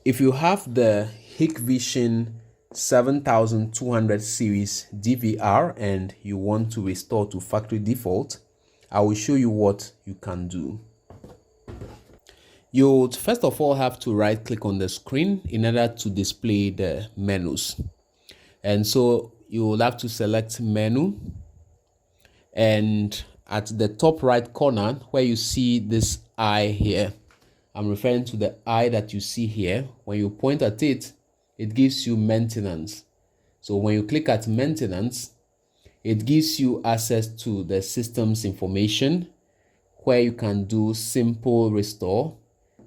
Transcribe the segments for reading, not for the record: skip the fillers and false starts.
If you have the Hikvision 7200 series DVR and you want to restore to factory default, I will show you what you can do. You would first of all have to right click on the screen in order to display the menus. And so you will have to select menu, and at the top right corner where you see this eye here, I'm referring to the eye that you see here. When you point at it, it gives you maintenance. So when you click at maintenance, it gives you access to the system's information where you can do simple restore.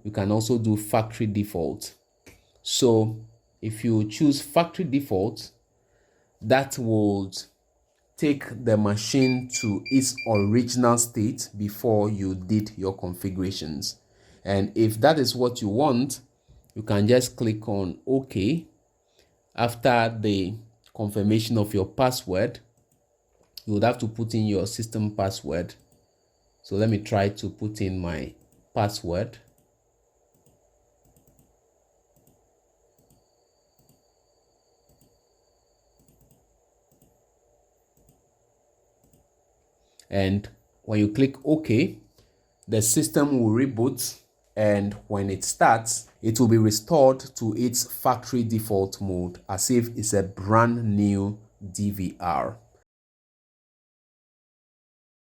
You can also do factory default. So if you choose factory default, that would take the machine to its original state before you did your configurations. And if that is what you want, you can just click on OK. After the confirmation of your password, you would have to put in your system password. So let me try to put in my password. And when you click OK, the system will reboot, and when it starts, it will be restored to its factory default mode as if it's a brand new DVR.